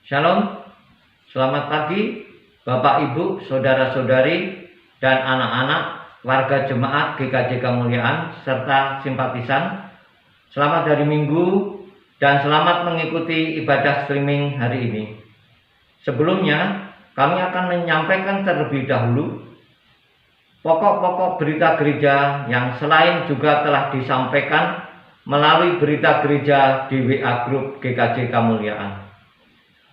Shalom, selamat pagi Bapak Ibu, Saudara-saudari, dan anak-anak warga jemaat GKJ Kemuliaan serta simpatisan. Selamat hari Minggu dan selamat mengikuti ibadah streaming hari ini. Sebelumnya, kami akan menyampaikan terlebih dahulu pokok-pokok berita gereja yang selain juga telah disampaikan melalui berita gereja di WA Group GKJ Kemuliaan.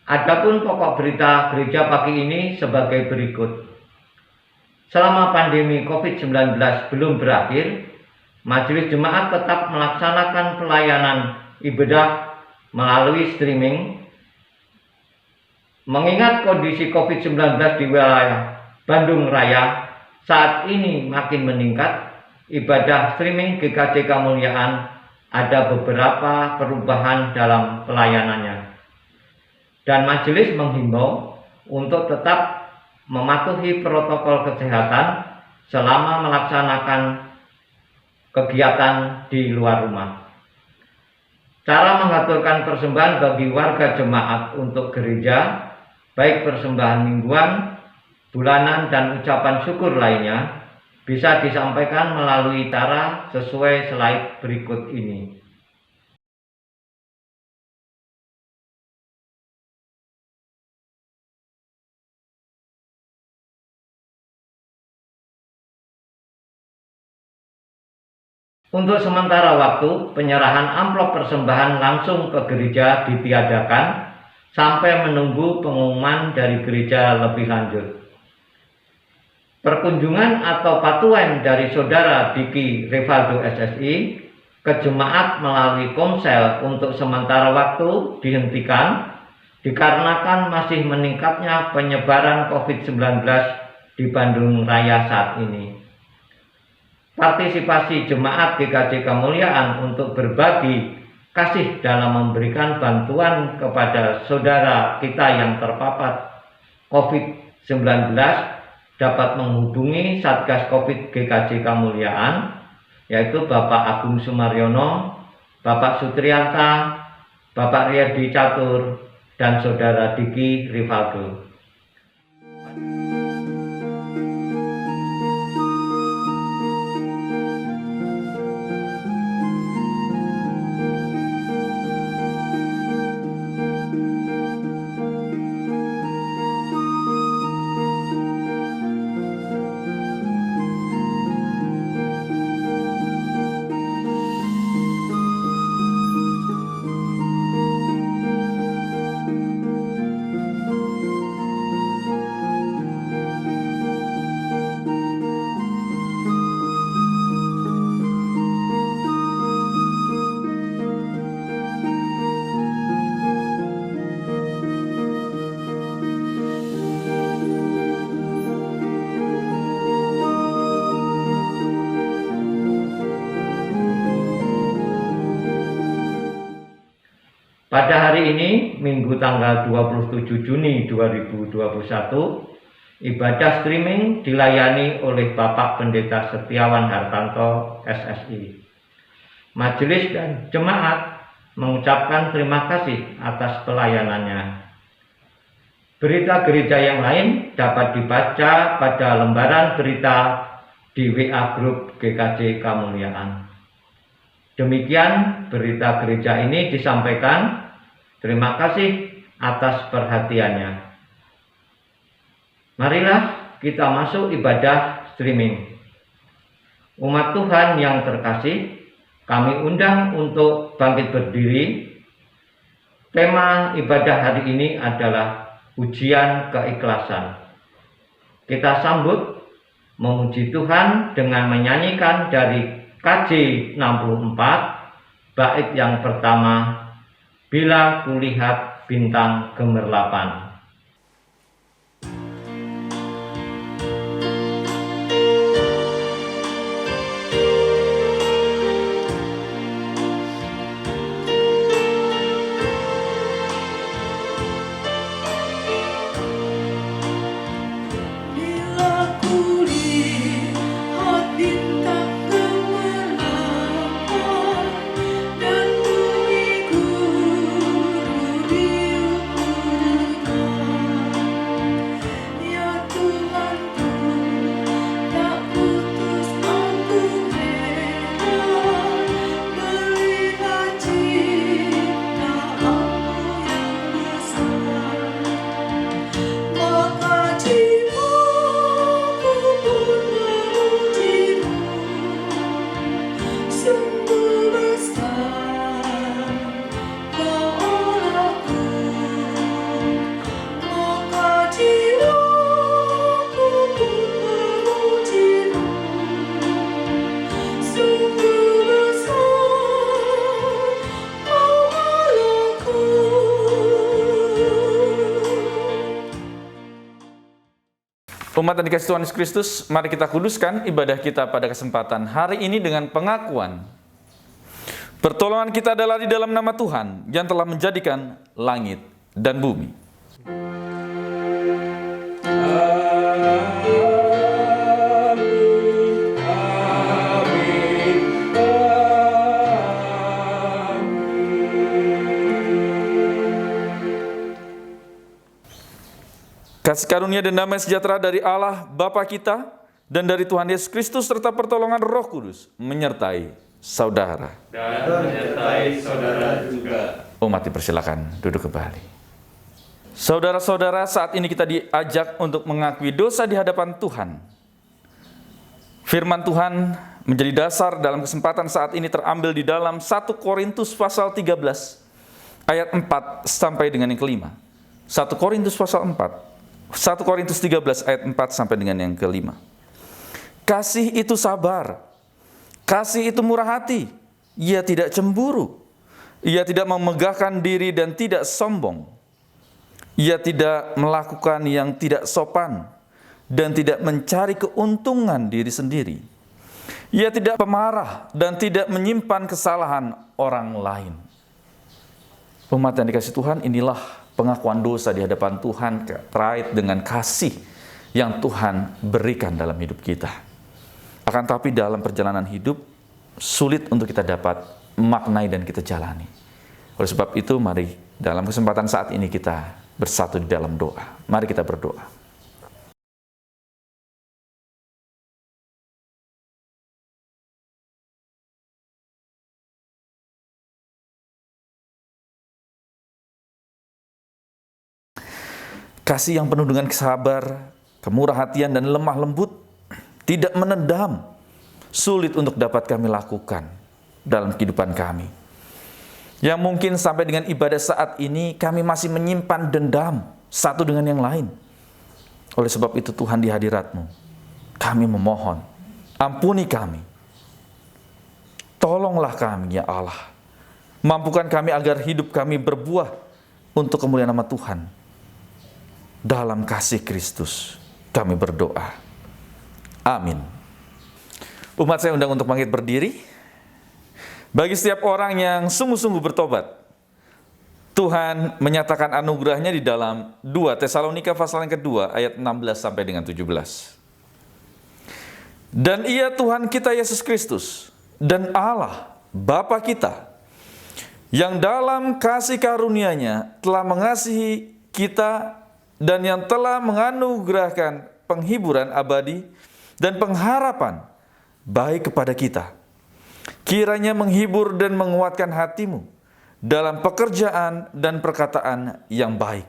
Adapun pokok berita gereja pagi ini sebagai berikut. Selama pandemi COVID-19 belum berakhir, Majelis Jemaat tetap melaksanakan pelayanan ibadah melalui streaming. Mengingat kondisi COVID-19 di wilayah Bandung Raya saat ini makin meningkat, ibadah streaming GKJ Kemuliaan ada beberapa perubahan dalam pelayanannya. Dan majelis menghimbau untuk tetap mematuhi protokol kesehatan selama melaksanakan kegiatan di luar rumah. Cara mengaturkan persembahan bagi warga jemaat untuk gereja, baik persembahan mingguan, bulanan, dan ucapan syukur lainnya, bisa disampaikan melalui cara sesuai slide berikut ini. Untuk sementara waktu, penyerahan amplop persembahan langsung ke gereja ditiadakan sampai menunggu pengumuman dari gereja lebih lanjut. Perkunjungan atau patuan dari Saudara Diki Rivaldo SSI ke jemaat melalui komsel untuk sementara waktu dihentikan dikarenakan masih meningkatnya penyebaran COVID-19 di Bandung Raya saat ini. Partisipasi jemaat GKJ Kemuliaan untuk berbagi kasih dalam memberikan bantuan kepada saudara kita yang terpapar COVID-19 dapat menghubungi Satgas COVID GKJ Kemuliaan, yaitu Bapak Agung Sumaryono, Bapak Sutrianta, Bapak Riyadi Catur, dan Saudara Diki Rivaldo. Pada hari ini, Minggu tanggal 27 Juni 2021, ibadah streaming dilayani oleh Bapak Pendeta Setiawan Hartanto, SSI. Majelis dan jemaat mengucapkan terima kasih atas pelayanannya. Berita gereja yang lain dapat dibaca pada lembaran berita di WA Group GKJ Kemuliaan. Demikian berita gereja ini disampaikan. Terima kasih atas perhatiannya. Marilah kita masuk ibadah streaming. Umat Tuhan yang terkasih, kami undang untuk bangkit berdiri. Tema ibadah hari ini adalah ujian keikhlasan. Kita sambut memuji Tuhan dengan menyanyikan dari KJ 64, bait yang pertama, Bila Kulihat Bintang Gemerlapan. Dan bunyi guru riuh Umat yang dikasihi Tuhan Yesus Kristus, mari kita kuduskan ibadah kita pada kesempatan hari ini dengan pengakuan. Pertolongan kita adalah di dalam nama Tuhan yang telah menjadikan langit dan bumi. Kasih karunia dan damai sejahtera dari Allah Bapa kita dan dari Tuhan Yesus Kristus serta pertolongan Roh Kudus menyertai saudara. Dan menyertai saudara juga. Umat dipersilakan duduk kembali. Saudara-saudara, saat ini kita diajak untuk mengakui dosa di hadapan Tuhan. Firman Tuhan menjadi dasar dalam kesempatan saat ini terambil di dalam 1 Korintus pasal 13 ayat 4 sampai dengan yang kelima. 1 Korintus pasal 4. 1 Korintus 13 ayat 4 sampai dengan yang kelima. Kasih itu sabar, kasih itu murah hati, ia tidak cemburu, ia tidak memegahkan diri dan tidak sombong, ia tidak melakukan yang tidak sopan dan tidak mencari keuntungan diri sendiri, ia tidak pemarah dan tidak menyimpan kesalahan orang lain. Umat yang dikasihi Tuhan, inilah pengakuan dosa di hadapan Tuhan terkait dengan kasih yang Tuhan berikan dalam hidup kita. Akan tetapi dalam perjalanan hidup sulit untuk kita dapat maknai dan kita jalani. Oleh sebab itu mari dalam kesempatan saat ini kita bersatu di dalam doa. Mari kita berdoa. Kasih yang penuh dengan sabar, kemurah hatian dan lemah lembut, tidak menendam, sulit untuk dapat kami lakukan dalam kehidupan kami. Yang mungkin sampai dengan ibadah saat ini kami masih menyimpan dendam satu dengan yang lain. Oleh sebab itu Tuhan, di hadirat-Mu kami memohon, ampuni kami. Tolonglah kami ya Allah. Mampukan kami agar hidup kami berbuah untuk kemuliaan nama Tuhan. Dalam kasih Kristus kami berdoa. Amin. Umat saya undang untuk bangkit berdiri. Bagi setiap orang yang sungguh-sungguh bertobat, Tuhan menyatakan anugerahnya di dalam 2 Tesalonika pasal yang kedua ayat 16 sampai dengan 17. Dan ia Tuhan kita Yesus Kristus dan Allah Bapa kita yang dalam kasih karunia-Nya telah mengasihi kita dan yang telah menganugerahkan penghiburan abadi dan pengharapan baik kepada kita. Kiranya menghibur dan menguatkan hatimu dalam pekerjaan dan perkataan yang baik.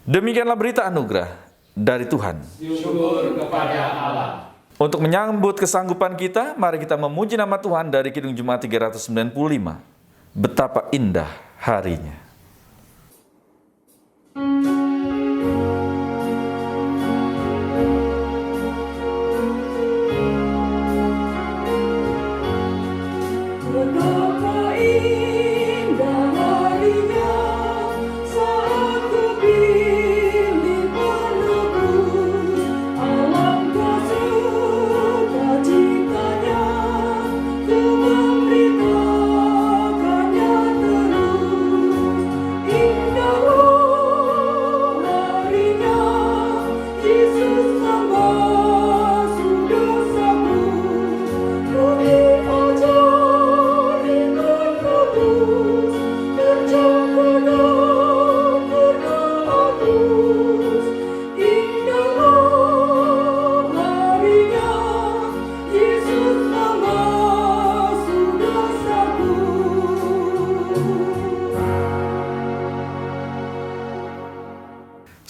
Demikianlah berita anugerah dari Tuhan. Syukur kepada Allah. Untuk menyambut kesanggupan kita, mari kita memuji nama Tuhan dari Kidung Jemaat 395. Betapa indah harinya.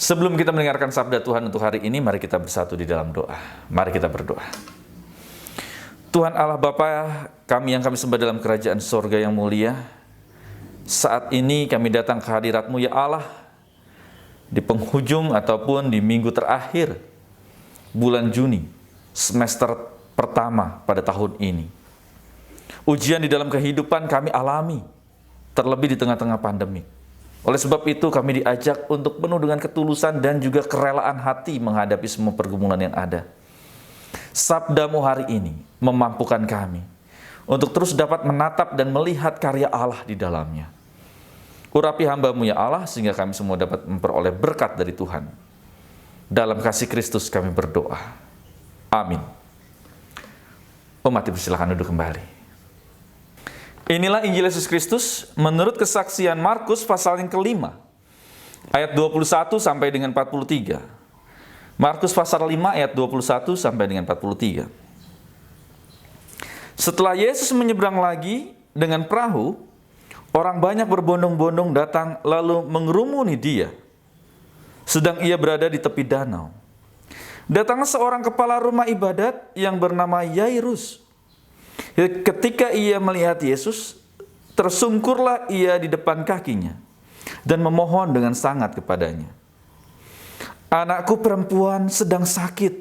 Sebelum kita mendengarkan sabda Tuhan untuk hari ini, mari kita bersatu di dalam doa. Mari kita berdoa. Tuhan Allah Bapa kami yang kami sembah dalam kerajaan sorga yang mulia, saat ini kami datang ke hadirat-Mu ya Allah, di penghujung ataupun di minggu terakhir bulan Juni, semester pertama pada tahun ini. Ujian di dalam kehidupan kami alami, terlebih di tengah-tengah pandemi. Oleh sebab itu kami diajak untuk penuh dengan ketulusan dan juga kerelaan hati menghadapi semua pergumulan yang ada. Sabdamu hari ini memampukan kami untuk terus dapat menatap dan melihat karya Allah di dalamnya. Urapi hamba-Mu ya Allah, sehingga kami semua dapat memperoleh berkat dari Tuhan. Dalam kasih Kristus kami berdoa. Amin. Umat dipersilakan duduk kembali. Inilah Injil Yesus Kristus menurut kesaksian Markus pasal yang kelima, ayat 21 sampai dengan 43. Markus pasal 5 ayat 21 sampai dengan 43. Setelah Yesus menyeberang lagi dengan perahu, orang banyak berbondong-bondong datang lalu mengerumuni dia, sedang ia berada di tepi danau. Datanglah seorang kepala rumah ibadat yang bernama Yairus. Ketika ia melihat Yesus, tersungkurlah ia di depan kakinya dan memohon dengan sangat kepadanya. Anakku perempuan sedang sakit,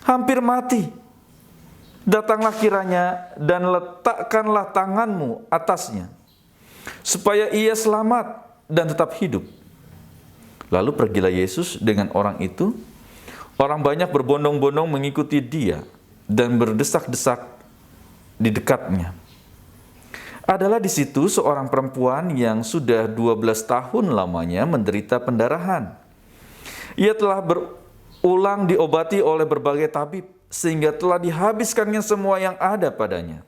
hampir mati. Datanglah kiranya dan letakkanlah tanganmu atasnya, supaya ia selamat dan tetap hidup. Lalu pergilah Yesus dengan orang itu. Orang banyak berbondong-bondong mengikuti dia dan berdesak-desak di dekatnya. Adalah di situ seorang perempuan yang sudah 12 tahun lamanya menderita pendarahan. Ia telah berulang diobati oleh berbagai tabib, sehingga telah dihabiskannya semua yang ada padanya.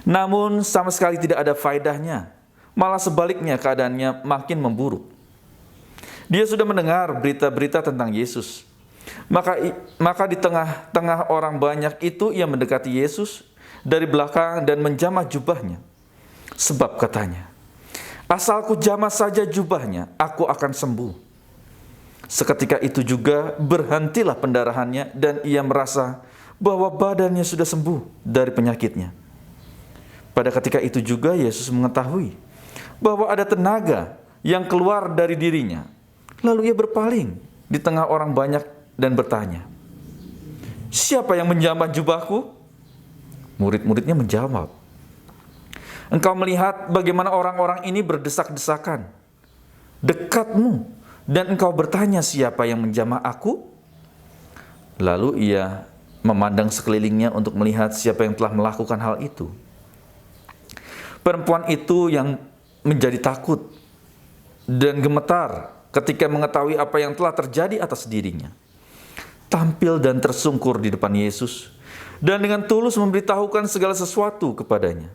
Namun sama sekali tidak ada faedahnya, malah sebaliknya keadaannya makin memburuk. Dia sudah mendengar berita-berita tentang Yesus. Maka di tengah-tengah orang banyak itu ia mendekati Yesus dari belakang dan menjamah jubahnya. Sebab katanya, asalku jamah saja jubahnya, aku akan sembuh. Seketika itu juga berhentilah pendarahannya dan ia merasa bahwa badannya sudah sembuh dari penyakitnya. Pada ketika itu juga Yesus mengetahui bahwa ada tenaga yang keluar dari dirinya. Lalu ia berpaling di tengah orang banyak dan bertanya, siapa yang menjamah jubahku? Murid-muridnya menjawab, engkau melihat bagaimana orang-orang ini berdesak-desakan dekatmu, dan engkau bertanya siapa yang menjamah aku? Lalu ia memandang sekelilingnya untuk melihat siapa yang telah melakukan hal itu. Perempuan itu yang menjadi takut dan gemetar ketika mengetahui apa yang telah terjadi atas dirinya, tampil dan tersungkur di depan Yesus dan dengan tulus memberitahukan segala sesuatu kepadanya.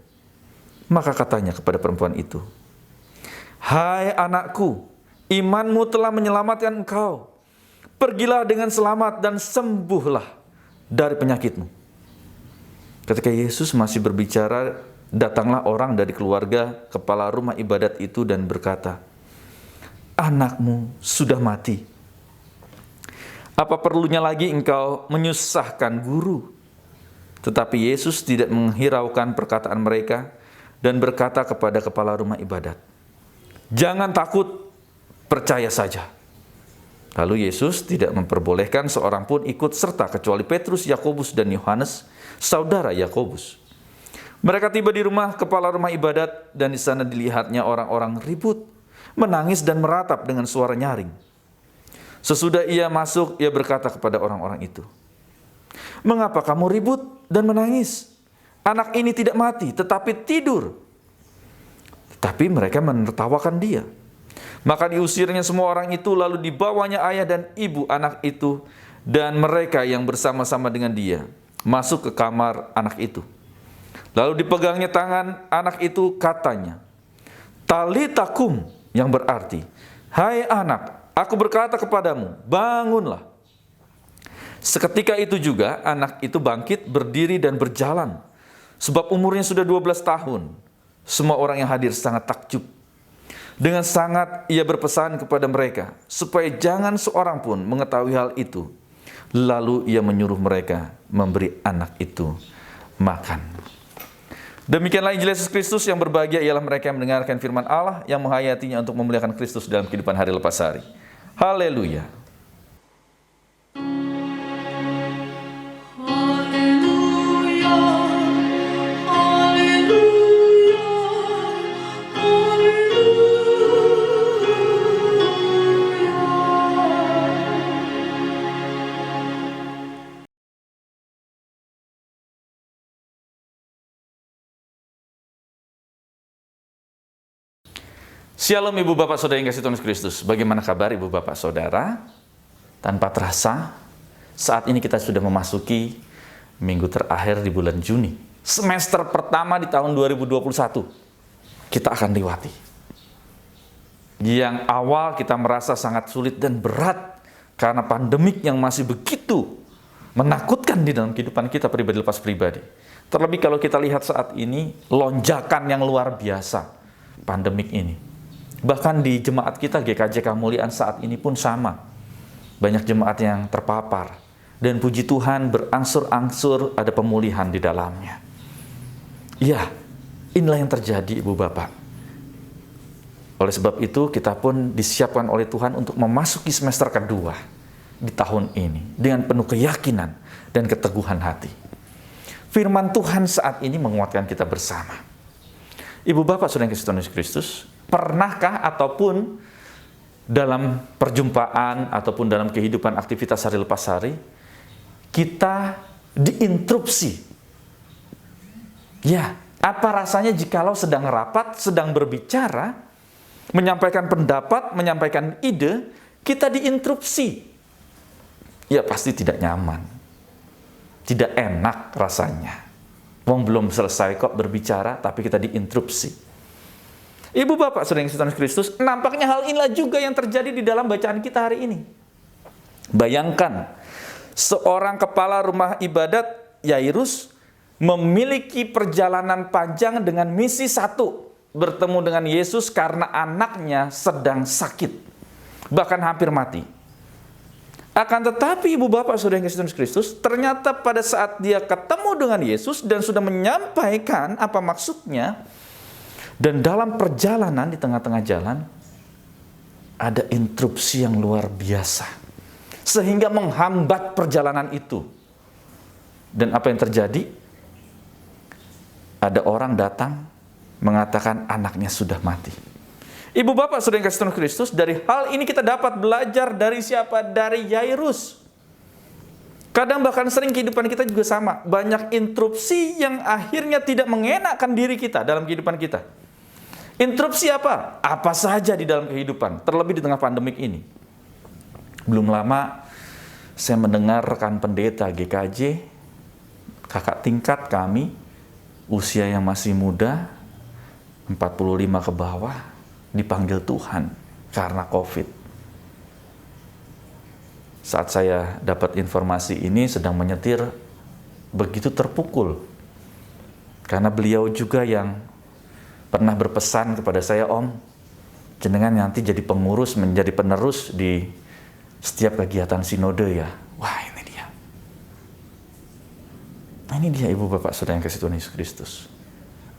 Maka katanya kepada perempuan itu, hai anakku, imanmu telah menyelamatkan engkau. Pergilah dengan selamat dan sembuhlah dari penyakitmu. Ketika Yesus masih berbicara, datanglah orang dari keluarga kepala rumah ibadat itu dan berkata, anakmu sudah mati. Apa perlunya lagi engkau menyusahkan guru? Tetapi Yesus tidak menghiraukan perkataan mereka dan berkata kepada kepala rumah ibadat, jangan takut, percaya saja. Lalu Yesus tidak memperbolehkan seorang pun ikut serta kecuali Petrus, Yakobus, dan Yohanes, saudara Yakobus. Mereka tiba di rumah kepala rumah ibadat dan di sana dilihatnya orang-orang ribut, menangis dan meratap dengan suara nyaring. Sesudah ia masuk, ia berkata kepada orang-orang itu, mengapa kamu ribut dan menangis? Anak ini tidak mati, tetapi tidur. Tapi mereka menertawakan dia. Maka diusirnya semua orang itu, lalu dibawanya ayah dan ibu anak itu dan mereka yang bersama-sama dengan dia masuk ke kamar anak itu. Lalu dipegangnya tangan anak itu, katanya, Talita kum, yang berarti, hai anak, aku berkata kepadamu, bangunlah. Seketika itu juga anak itu bangkit, berdiri dan berjalan. Sebab umurnya sudah 12 tahun. Semua orang yang hadir sangat takjub. Dengan sangat ia berpesan kepada mereka, supaya jangan seorang pun mengetahui hal itu. Lalu ia menyuruh mereka memberi anak itu makan. Demikianlah Injil Yesus Kristus. Yang berbahagia ialah mereka yang mendengarkan firman Allah, yang menghayatinya untuk memuliakan Kristus dalam kehidupan hari lepas hari. Haleluya. Haleluya, haleluya, haleluya. Shalom Ibu Bapak Saudara yang kasih Tuhan Yesus Kristus. Bagaimana kabar Ibu Bapak Saudara? Tanpa terasa, saat ini kita sudah memasuki minggu terakhir di bulan Juni. Semester pertama di tahun 2021 kita akan lewati. Yang awal kita merasa sangat sulit dan berat karena pandemik yang masih begitu menakutkan di dalam kehidupan kita pribadi lepas pribadi. Terlebih kalau kita lihat saat ini lonjakan yang luar biasa pandemik ini. Bahkan di jemaat kita GKJ Kemuliaan saat ini pun sama. Banyak jemaat yang terpapar. Dan puji Tuhan berangsur-angsur ada pemulihan di dalamnya. Ya, inilah yang terjadi Ibu Bapak. Oleh sebab itu kita pun disiapkan oleh Tuhan untuk memasuki semester kedua di tahun ini dengan penuh keyakinan dan keteguhan hati. Firman Tuhan saat ini menguatkan kita bersama. Ibu Bapak Saudara yang kasih Tuhan Yesus Kristus, pernahkah ataupun dalam perjumpaan ataupun dalam kehidupan aktivitas hari lepas hari kita diinterupsi? Ya, apa rasanya jikalau sedang rapat, sedang berbicara, menyampaikan pendapat, menyampaikan ide, kita diinterupsi? Ya pasti tidak nyaman. Tidak enak rasanya. Wong belum selesai kok berbicara, tapi kita diinterupsi. Ibu Bapak Saudara yang kasih Tuhan Yesus Kristus, nampaknya hal inilah juga yang terjadi di dalam bacaan kita hari ini. Bayangkan, seorang kepala rumah ibadat, Yairus, memiliki perjalanan panjang dengan misi satu, bertemu dengan Yesus karena anaknya sedang sakit, bahkan hampir mati. Akan tetapi Ibu Bapak Saudara yang kasih Tuhan Kristus, ternyata pada saat dia ketemu dengan Yesus dan sudah menyampaikan apa maksudnya, dan dalam perjalanan di tengah-tengah jalan ada interupsi yang luar biasa sehingga menghambat perjalanan itu. Dan apa yang terjadi? Ada orang datang mengatakan anaknya sudah mati. Ibu Bapak Saudara yang kasih Tuhan Kristus, dari hal ini kita dapat belajar dari siapa? Dari Yairus. Kadang bahkan sering kehidupan kita juga sama. Banyak interupsi yang akhirnya tidak mengenakkan diri kita dalam kehidupan kita. Interupsi apa? Apa saja di dalam kehidupan, terlebih di tengah pandemik ini. Belum lama saya mendengar rekan pendeta GKJ, kakak tingkat kami, usia yang masih muda, 45 ke bawah, dipanggil Tuhan karena COVID. Saat saya dapat informasi ini sedang menyetir, begitu terpukul. Karena beliau juga yang pernah berpesan kepada saya, Om, jenengan nanti jadi pengurus, menjadi penerus di setiap kegiatan sinode ya. Wah, ini dia. Ini dia Ibu Bapak Saudara yang kasih Tuhan Yesus Kristus.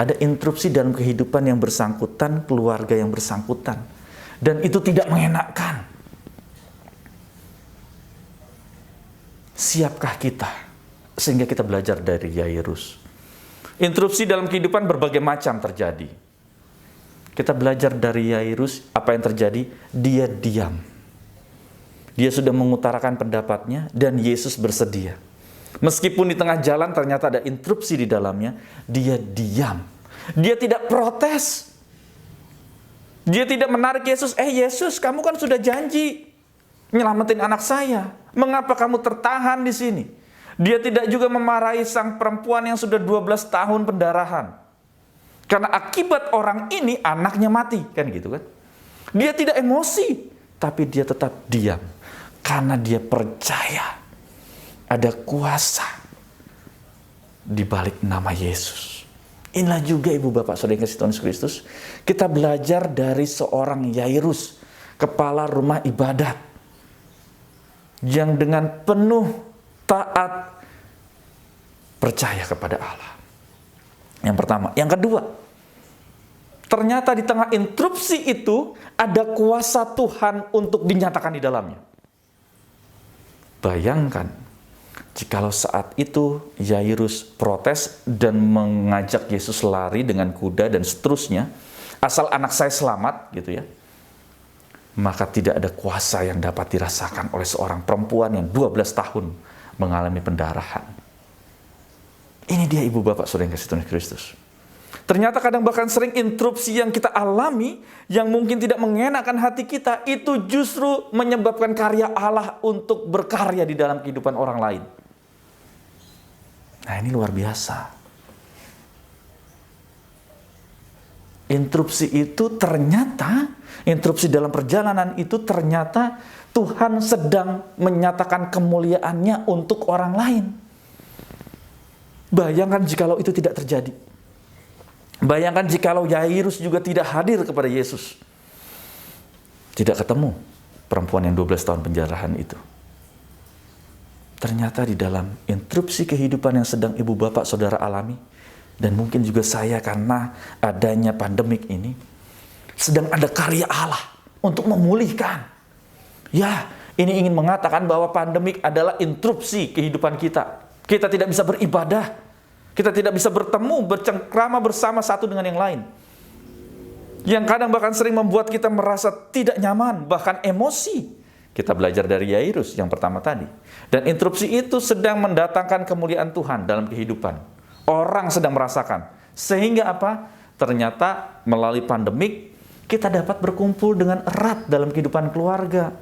Ada interupsi dalam kehidupan yang bersangkutan, keluarga yang bersangkutan. Dan itu tidak mengenakkan. Siapkah kita? Sehingga kita belajar dari Yairus. Interupsi dalam kehidupan berbagai macam terjadi. Kita belajar dari Yairus, apa yang terjadi? Dia diam. Dia sudah mengutarakan pendapatnya dan Yesus bersedia. Meskipun di tengah jalan ternyata ada interupsi di dalamnya, dia diam. Dia tidak protes. Dia tidak menarik Yesus. Yesus, kamu kan sudah janji nyelamatin anak saya. Mengapa kamu tertahan di sini? Dia tidak juga memarahi sang perempuan yang sudah 12 tahun pendarahan. Karena akibat orang ini anaknya mati, kan gitu kan? Dia tidak emosi, tapi dia tetap diam. Karena dia percaya ada kuasa di balik nama Yesus. Inilah juga Ibu Bapak Saudara yang kasih Tuhan Yesus Kristus. Kita belajar dari seorang Yairus, kepala rumah ibadat, yang dengan penuh taat percaya kepada Allah. Yang pertama. Yang kedua, ternyata di tengah interupsi itu ada kuasa Tuhan untuk dinyatakan di dalamnya. Bayangkan, jikalau saat itu Yairus protes dan mengajak Yesus lari dengan kuda dan seterusnya, asal anak saya selamat gitu ya, maka tidak ada kuasa yang dapat dirasakan oleh seorang perempuan yang 12 tahun mengalami pendarahan. Ini dia Ibu Bapak Saudara yang kasih Tuhan Kristus. Ternyata kadang bahkan sering interupsi yang kita alami, yang mungkin tidak mengenakan hati kita, itu justru menyebabkan karya Allah untuk berkarya di dalam kehidupan orang lain. Nah, ini luar biasa. Interupsi itu ternyata, interupsi dalam perjalanan itu ternyata Tuhan sedang menyatakan kemuliaannya untuk orang lain. Bayangkan jikalau itu tidak terjadi. Bayangkan jikalau Yairus juga tidak hadir kepada Yesus. Tidak ketemu perempuan yang 12 tahun penjarahan itu. Ternyata di dalam interupsi kehidupan yang sedang ibu bapak saudara alami, dan mungkin juga saya karena adanya pandemik ini, sedang ada karya Allah untuk memulihkan. Ya, ini ingin mengatakan bahwa pandemik adalah interupsi kehidupan kita. Kita tidak bisa beribadah. Kita tidak bisa bertemu, bercengkrama bersama satu dengan yang lain. Yang kadang bahkan sering membuat kita merasa tidak nyaman, bahkan emosi. Kita belajar dari Yairus yang pertama tadi. Dan interupsi itu sedang mendatangkan kemuliaan Tuhan dalam kehidupan. Orang sedang merasakan. Sehingga apa? Ternyata melalui pandemik, kita dapat berkumpul dengan erat dalam kehidupan keluarga.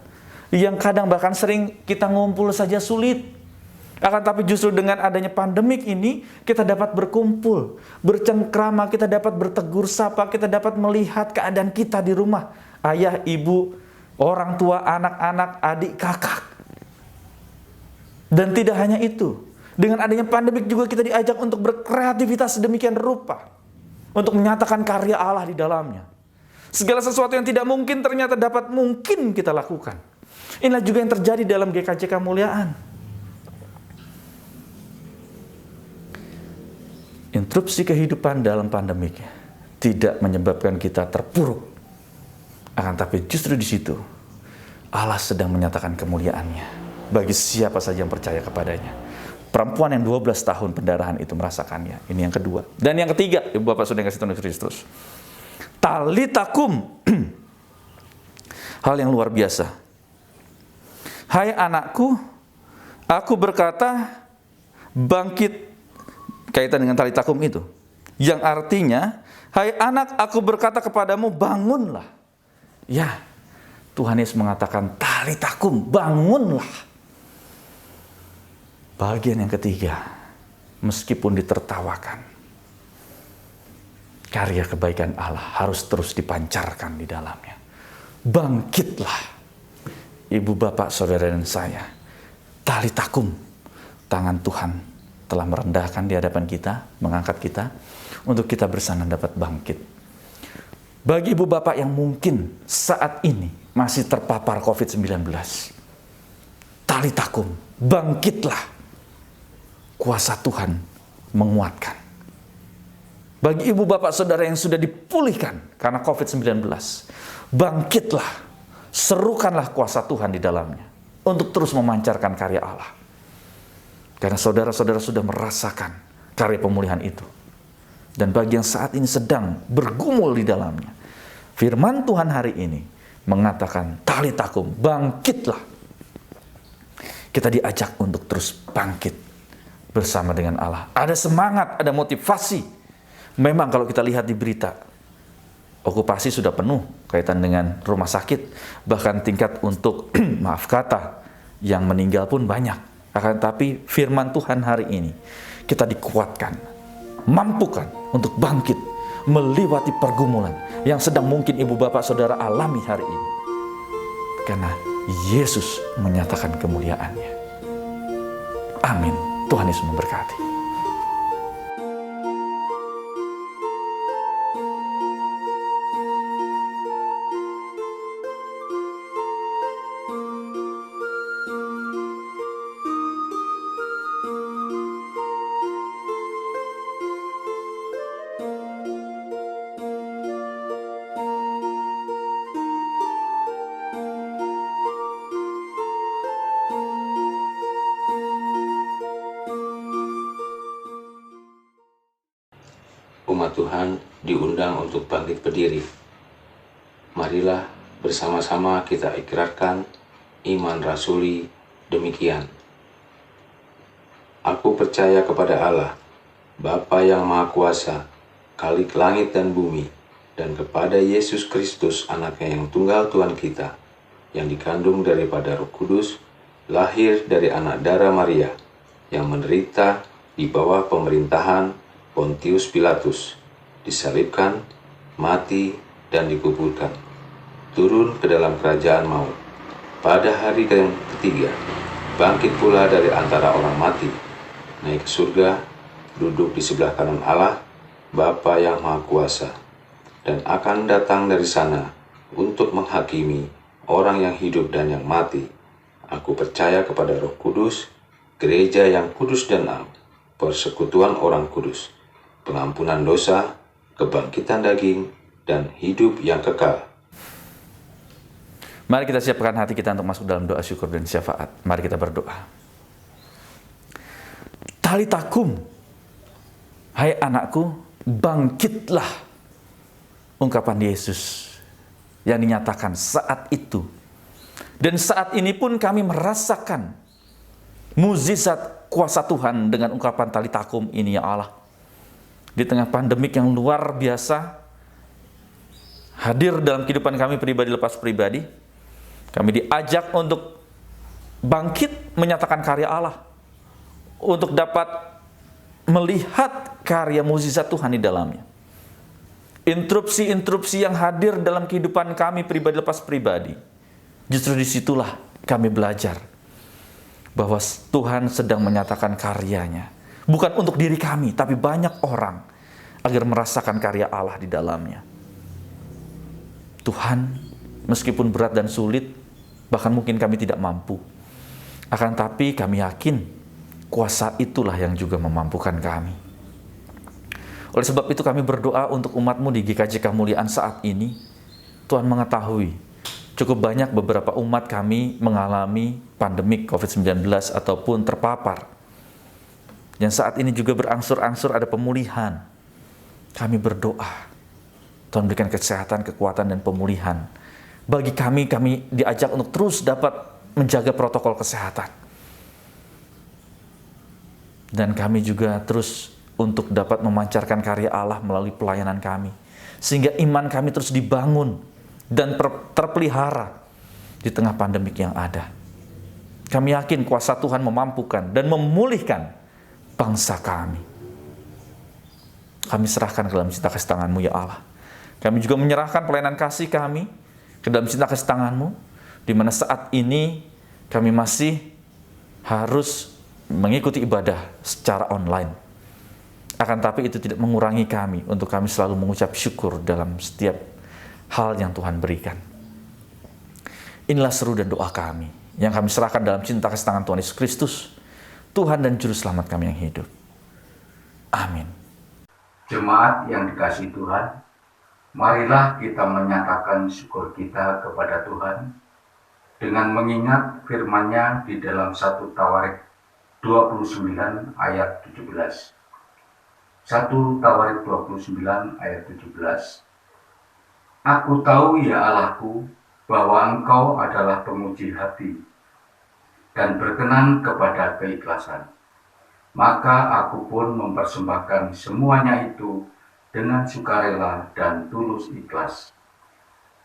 Yang kadang bahkan sering kita ngumpul saja sulit. Akan tapi justru dengan adanya pandemik ini, kita dapat berkumpul, bercengkrama, kita dapat bertegur sapa, kita dapat melihat keadaan kita di rumah. Ayah, ibu, orang tua, anak-anak, adik, kakak. Dan tidak hanya itu. Dengan adanya pandemik juga kita diajak untuk berkreativitas sedemikian rupa. Untuk menyatakan karya Allah di dalamnya. Segala sesuatu yang tidak mungkin ternyata dapat mungkin kita lakukan. Inilah juga yang terjadi dalam GKJ Kemuliaan. Interupsi kehidupan dalam pandemik tidak menyebabkan kita terpuruk. Akan tapi justru di situ Allah sedang menyatakan kemuliaannya bagi siapa saja yang percaya kepadanya. Perempuan yang 12 tahun pendarahan itu merasakannya. Ini yang kedua. Dan yang ketiga, Ibu Bapak sudah kasih Tuhan Kristus. Talitakum. Hal yang luar biasa. Hai anakku, aku berkata, bangkit. Kaitan dengan talitakum itu. Yang artinya, hai anak, aku berkata kepadamu, bangunlah. Ya, Tuhan Yesus mengatakan, talitakum, bangunlah. Bagian yang ketiga, meskipun ditertawakan, karya kebaikan Allah harus terus dipancarkan di dalamnya. Bangkitlah, ibu bapak, saudara dan saya. Talitakum, tangan Tuhan telah merendahkan di hadapan kita, mengangkat kita, untuk kita bersama dapat bangkit. Bagi ibu bapak yang mungkin saat ini masih terpapar COVID-19, talitakum, bangkitlah. Kuasa Tuhan menguatkan. Bagi ibu bapak saudara yang sudah dipulihkan karena COVID-19, bangkitlah, serukanlah kuasa Tuhan di dalamnya, untuk terus memancarkan karya Allah. Karena saudara-saudara sudah merasakan karya pemulihan itu. Dan bagi yang saat ini sedang bergumul di dalamnya, firman Tuhan hari ini mengatakan, talitakum, bangkitlah. Kita diajak untuk terus bangkit bersama dengan Allah. Ada semangat, ada motivasi. Memang kalau kita lihat di berita, okupasi sudah penuh kaitan dengan rumah sakit. Bahkan tingkat untuk, maaf kata, yang meninggal pun banyak. Akan tapi firman Tuhan hari ini kita dikuatkan, mampukan untuk bangkit melewati pergumulan yang sedang mungkin ibu bapak saudara alami hari ini. Karena Yesus menyatakan kemuliaannya. Amin. Tuhan Yesus memberkati. Umat Tuhan diundang untuk bangkit berdiri. Marilah bersama-sama kita ikrarkan iman rasuli demikian. Aku percaya kepada Allah, Bapa yang Maha Kuasa, Khalik langit dan bumi, dan kepada Yesus Kristus anaknya yang tunggal Tuhan kita, yang dikandung daripada Roh Kudus, lahir dari anak darah Maria, yang menderita di bawah pemerintahan Pontius Pilatus, disalibkan, mati, dan dikuburkan, turun ke dalam kerajaan maut. Pada hari yang ketiga, bangkit pula dari antara orang mati, naik ke surga, duduk di sebelah kanan Allah, Bapa yang Maha Kuasa, dan akan datang dari sana untuk menghakimi orang yang hidup dan yang mati. Aku percaya kepada Roh Kudus, gereja yang kudus dan am, persekutuan orang kudus, pengampunan dosa, kebangkitan daging, dan hidup yang kekal. Mari kita siapkan hati kita untuk masuk dalam doa syukur dan syafaat. Mari kita berdoa. Talitakum, hai anakku, bangkitlah. Ungkapan Yesus yang dinyatakan saat itu. Dan saat ini pun kami merasakan mukjizat kuasa Tuhan dengan ungkapan talitakum ini, ya Allah. Di tengah pandemik yang luar biasa, hadir dalam kehidupan kami pribadi lepas pribadi, kami diajak untuk bangkit menyatakan karya Allah, untuk dapat melihat karya mukjizat Tuhan di dalamnya. Interupsi-interupsi yang hadir dalam kehidupan kami pribadi lepas pribadi, justru disitulah kami belajar bahwa Tuhan sedang menyatakan karyanya. Bukan untuk diri kami, tapi banyak orang agar merasakan karya Allah di dalamnya. Tuhan, meskipun berat dan sulit, bahkan mungkin kami tidak mampu, akan tapi kami yakin kuasa itulah yang juga memampukan kami. Oleh sebab itu kami berdoa untuk umat-Mu di GKJ Kemuliaan saat ini. Tuhan mengetahui cukup banyak beberapa umat kami mengalami pandemik COVID-19 ataupun terpapar. Yang saat ini juga berangsur-angsur ada pemulihan. Kami berdoa, Tuhan berikan kesehatan, kekuatan, dan pemulihan. Bagi kami diajak untuk terus dapat menjaga protokol kesehatan. Dan kami juga terus untuk dapat memancarkan karya Allah melalui pelayanan kami. Sehingga iman kami terus dibangun dan terpelihara di tengah pandemik yang ada. Kami yakin kuasa Tuhan memampukan dan memulihkan bangsa kami. Kami serahkan ke dalam cinta kasih tangan-Mu, ya Allah. Kami juga menyerahkan pelayanan kasih kami ke dalam cinta kasih tangan-Mu, di mana saat ini kami masih harus mengikuti ibadah secara online. Akan tapi itu tidak mengurangi kami untuk kami selalu mengucap syukur dalam setiap hal yang Tuhan berikan. Inilah seru dan doa kami yang kami serahkan dalam cinta kasih tangan Tuhan Yesus Kristus, Tuhan dan Juru Selamat kami yang hidup. Amin. Jemaat yang dikasihi Tuhan, marilah kita menyatakan syukur kita kepada Tuhan dengan mengingat firman-Nya di dalam 1 Tawarik 29 ayat 17. 1 Tawarik 29 ayat 17. Aku tahu, ya Allahku, bahwa Engkau adalah pemuji hati dan berkenan kepada keikhlasan. Maka aku pun mempersembahkan semuanya itu dengan sukarela dan tulus ikhlas.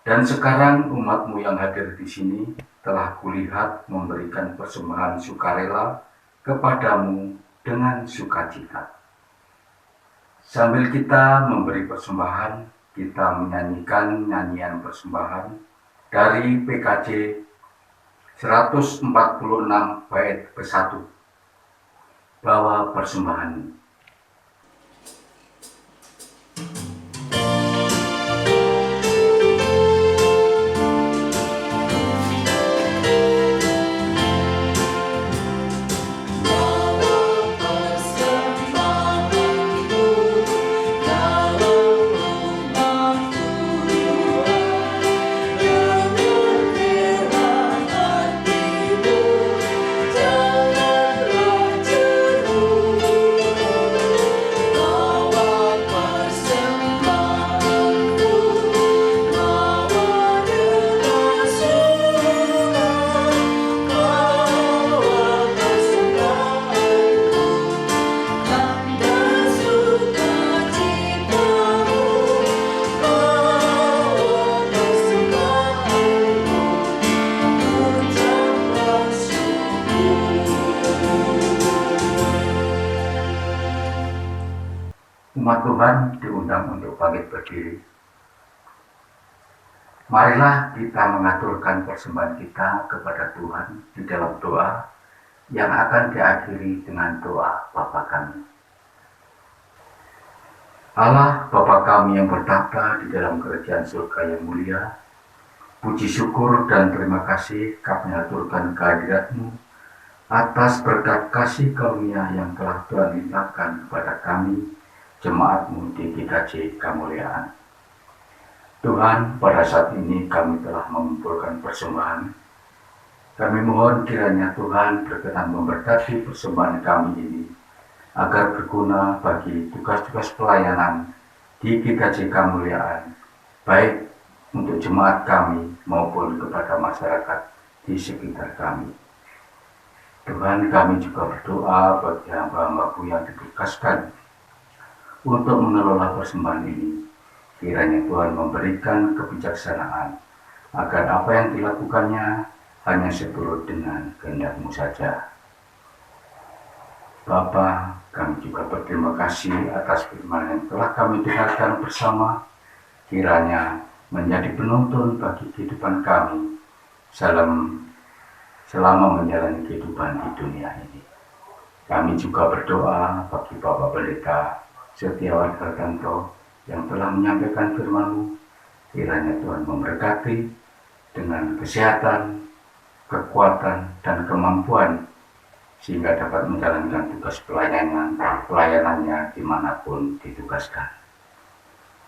Dan sekarang umat-Mu yang hadir di sini telah kulihat memberikan persembahan sukarela kepadamu dengan sukacita. Sambil kita memberi persembahan, kita menyanyikan nyanyian persembahan dari PKJ 146 bait ke-1. Bawa persembahan. Umat Tuhan diundang untuk bangkit berdiri. Marilah kita mengaturkan persembahan kita kepada Tuhan di dalam doa yang akan diakhiri dengan doa Bapa kami. Allah Bapa kami yang bertahta di dalam kerajaan surga yang mulia, puji syukur dan terima kasih kami aturkan kehadirat-Mu atas berkat kasih karunia yang telah Tuhan limpahkan kepada kami, jemaat-Mu di GKJ Kemuliaan. Tuhan, pada saat ini kami telah mengumpulkan persembahan. Kami mohon kiranya Tuhan berkenan memberkati persembahan kami ini, agar berguna bagi tugas-tugas pelayanan di GKJ Kemuliaan, baik untuk jemaat kami maupun kepada masyarakat di sekitar kami. Tuhan, kami juga berdoa bagi hamba-hamba-Mu yang ditugaskan untuk mengelola persembahan ini. Kiranya Tuhan memberikan kebijaksanaan agar apa yang dilakukannya hanya seturut dengan kehendak-Mu saja. Bapa, kami juga berterima kasih atas firman yang telah kami dengarkan bersama. Kiranya menjadi penuntun bagi kehidupan kami selama menjalani kehidupan di dunia ini. Kami juga berdoa bagi Bapak Pendeta Setiawan Hartanto yang telah menyampaikan firman-Mu. Kiranya Tuhan memberkati dengan kesehatan, kekuatan, dan kemampuan, sehingga dapat menjalankan tugas pelayanannya dimanapun ditugaskan.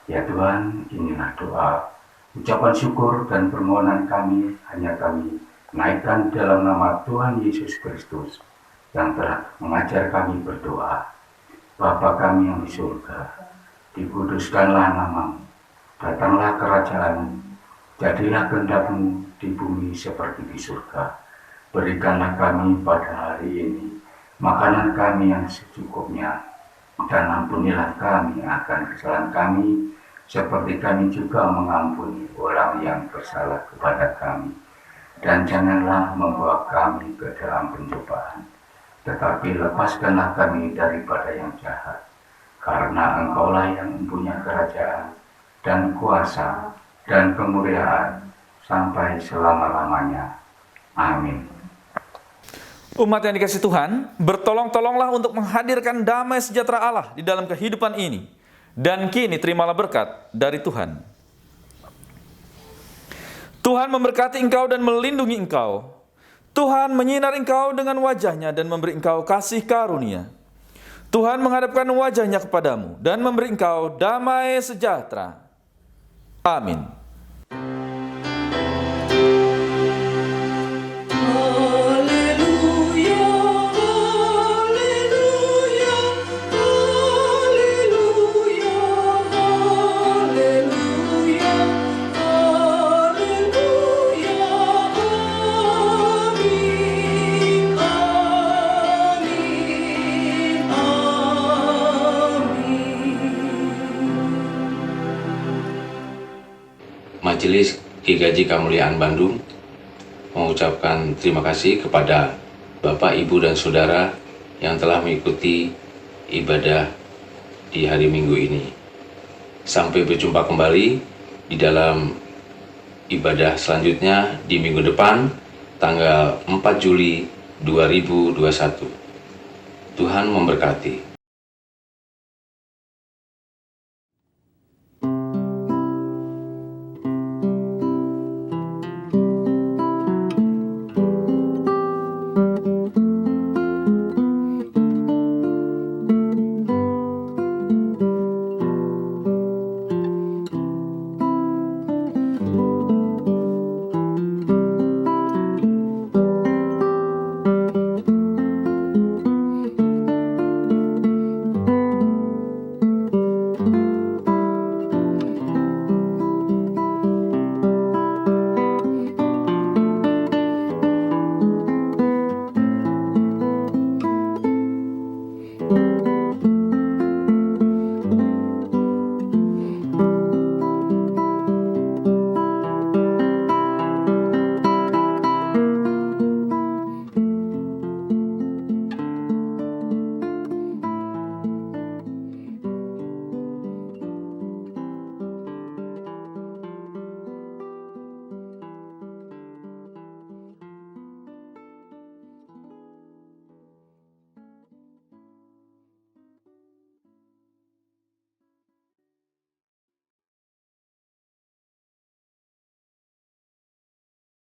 Ya Tuhan, inilah doa, ucapan syukur dan permohonan kami, hanya kami naikkan dalam nama Tuhan Yesus Kristus yang telah mengajar kami berdoa. Bapa kami yang di surga, dikuduskanlah nama-Mu, datanglah kerajaan-Mu, jadilah kehendak-Mu di bumi seperti di surga. Berikanlah kami pada hari ini makanan kami yang secukupnya, dan ampunilah kami akan kesalahan kami, seperti kami juga mengampuni orang yang bersalah kepada kami. Dan janganlah membawa kami ke dalam pencobaan, tetapi lepaskanlah kami daripada yang jahat. Karena Engkaulah yang mempunyai kerajaan dan kuasa dan kemuliaan sampai selama-lamanya. Amin. Umat yang dikasihi Tuhan, bertolong-tolonglah untuk menghadirkan damai sejahtera Allah di dalam kehidupan ini. Dan kini terimalah berkat dari Tuhan. Tuhan memberkati engkau dan melindungi engkau. Tuhan menyinar engkau dengan wajah-Nya dan memberi engkau kasih karunia. Tuhan menghadapkan wajah-Nya kepadamu dan memberi engkau damai sejahtera. Amin. Majelis GKJ Kemuliaan Bandung mengucapkan terima kasih kepada Bapak, Ibu, dan Saudara yang telah mengikuti ibadah di hari Minggu ini. Sampai berjumpa kembali di dalam ibadah selanjutnya di minggu depan, tanggal 4 Juli 2021. Tuhan memberkati.